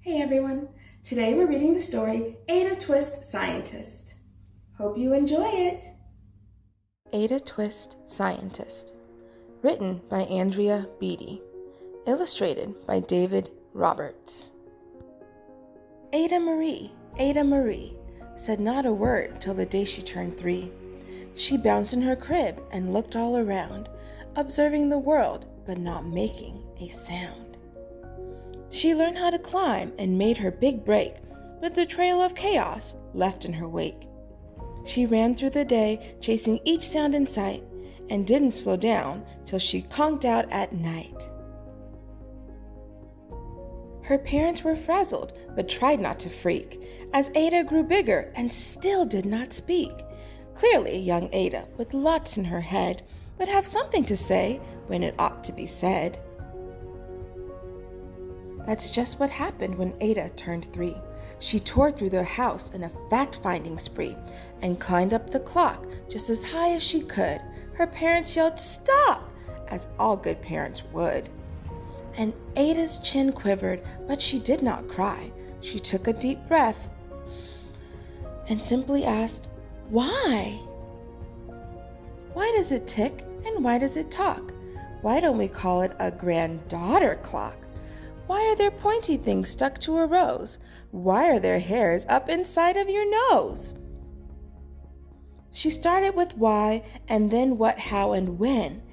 Hey everyone! Today we're reading the story Ada Twist, Scientist. Hope you enjoy it! Ada Twist, Scientist. Written by Andrea Beatty. Illustrated by David Roberts. Ada Marie, said not a word till the day she turned 3. She bounced in her crib and looked all around, observing the world but not making a sound. She learned how to climb and made her big break with the trail of chaos left in her wake. She ran through the day, chasing each sound in sight, and didn't slow down till she conked out at night. Her parents were frazzled, but tried not to freak, as Ada grew bigger and still did not speak. Clearly, young Ada, with lots in her head, would have something to say when it ought to be said. That's just what happened when Ada turned 3. She tore through the house in a fact-finding spree and climbed up the clock just as high as she could. Her parents yelled, "Stop!" as all good parents would. And Ada's chin quivered, but she did not cry. She took a deep breath and simply asked, "Why? Why does it tick and why does it talk? Why don't we call it a granddaughter clock? Why are there pointy things stuck to a rose? Why are there hairs up inside of your nose?" She started with why, and then what, how, and when.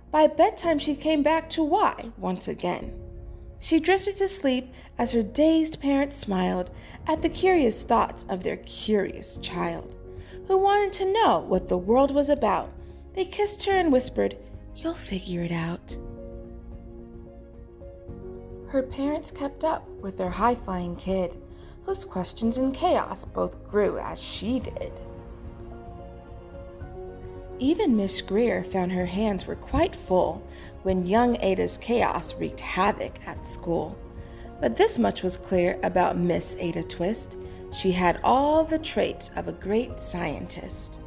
By bedtime she came back to why once again. She drifted to sleep as her dazed parents smiled at the curious thoughts of their curious child, who wanted to know what the world was about. They kissed her and whispered, "You'll figure it out." Her parents kept up with their high-flying kid, whose questions and chaos both grew as she did. Even Miss Greer found her hands were quite full when young Ada's chaos wreaked havoc at school. But this much was clear about Miss Ada Twist: she had all the traits of a great scientist.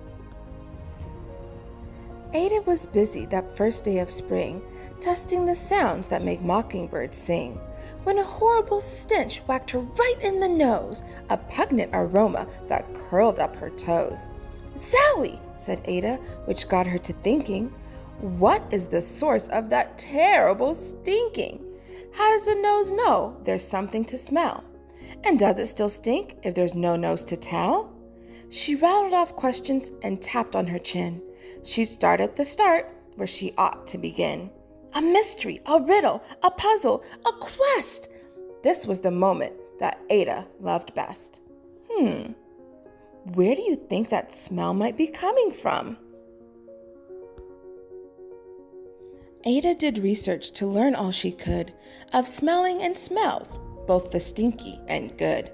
Ada was busy that first day of spring, testing the sounds that make mockingbirds sing, when a horrible stench whacked her right in the nose, a pungent aroma that curled up her toes. "Zowie!" said Ada, which got her to thinking, what is the source of that terrible stinking? How does a nose know there's something to smell? And does it still stink if there's no nose to tell? She rattled off questions and tapped on her chin. She started at the start, where she ought to begin. A mystery, a riddle, a puzzle, a quest. This was the moment that Ada loved best. Where do you think that smell might be coming from? Ada did research to learn all she could of smelling and smells, both the stinky and good.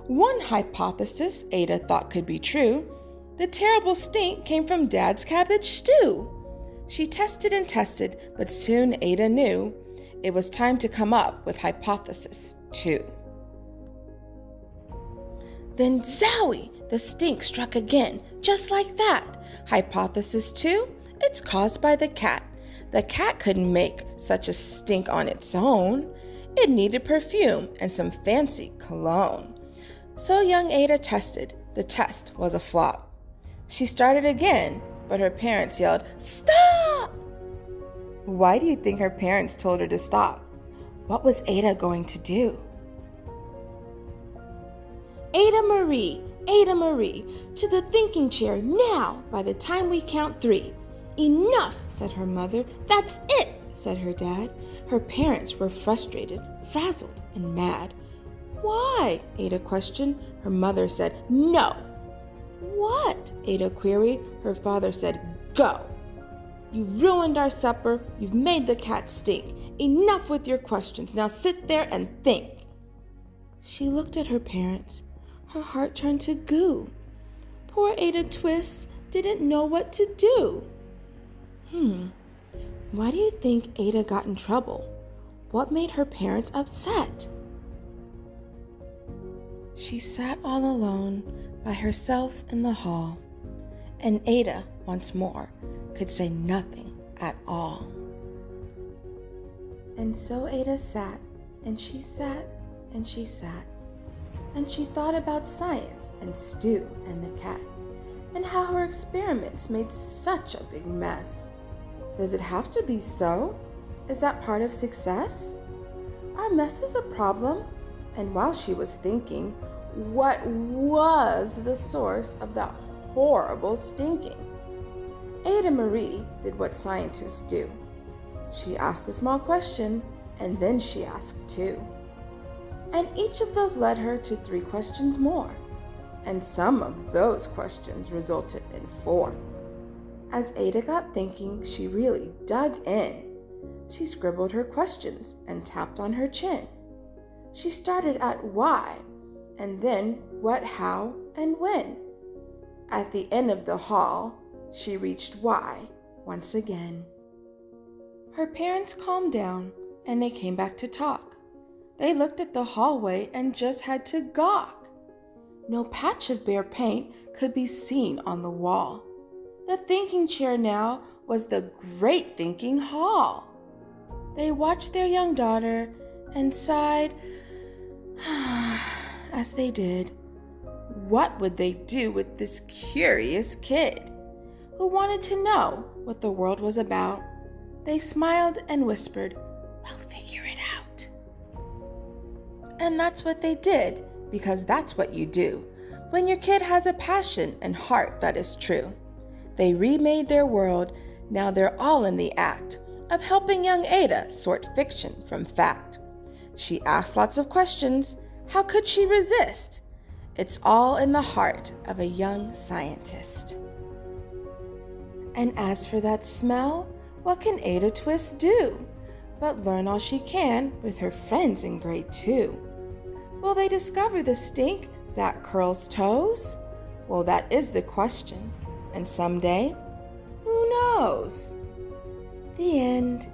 One hypothesis Ada thought could be true: the terrible stink came from Dad's cabbage stew. She tested and tested, but soon Ada knew it was time to come up with hypothesis 2. Then zowie! The stink struck again, just like that. Hypothesis 2, it's caused by the cat. The cat couldn't make such a stink on its own. It needed perfume and some fancy cologne. So young Ada tested. The test was a flop. She started again, but her parents yelled, "Stop!" Why do you think her parents told her to stop? What was Ada going to do? Ada Marie, to the thinking chair now, by the time we count 3. "Enough," said her mother. "That's it," said her dad. Her parents were frustrated, frazzled, and mad. "Why?" Ada questioned. Her mother said, "No." "What?" Ada queried. Her father said, "Go. You've ruined our supper. You've made the cat stink. Enough with your questions. Now sit there and think." She looked at her parents. Her heart turned to goo. Poor Ada Twist didn't know what to do. Why do you think Ada got in trouble? What made her parents upset? She sat all alone by herself in the hall, and Ada, once more, could say nothing at all. And so Ada sat, and she sat, and she sat. And she thought about science and Stu and the cat, and how her experiments made such a big mess. Does it have to be so? Is that part of success? Are messes a problem? And while she was thinking, what was the source of that horrible stinking? Ada Marie did what scientists do. She asked a small question, and then she asked two. And each of those led her to 3 questions more. And some of those questions resulted in 4. As Ada got thinking, she really dug in. She scribbled her questions and tapped on her chin. She started at why, and then what, how, and when. At the end of the hall, she reached why once again. Her parents calmed down, and they came back to talk. They looked at the hallway and just had to gawk. No patch of bare paint could be seen on the wall. The thinking chair now was the great thinking hall. They watched their young daughter and sighed as they did. What would they do with this curious kid who wanted to know what the world was about? They smiled and whispered, "We'll figure it out." And that's what they did, because that's what you do when your kid has a passion and heart that is true. They remade their world. Now they're all in the act of helping young Ada sort fiction from fact. She asked lots of questions. How could she resist? It's all in the heart of a young scientist. And as for that smell, what can Ada Twist do but learn all she can with her friends in grade 2? Will they discover the stink that curls toes? Well, that is the question. And someday, who knows? The end.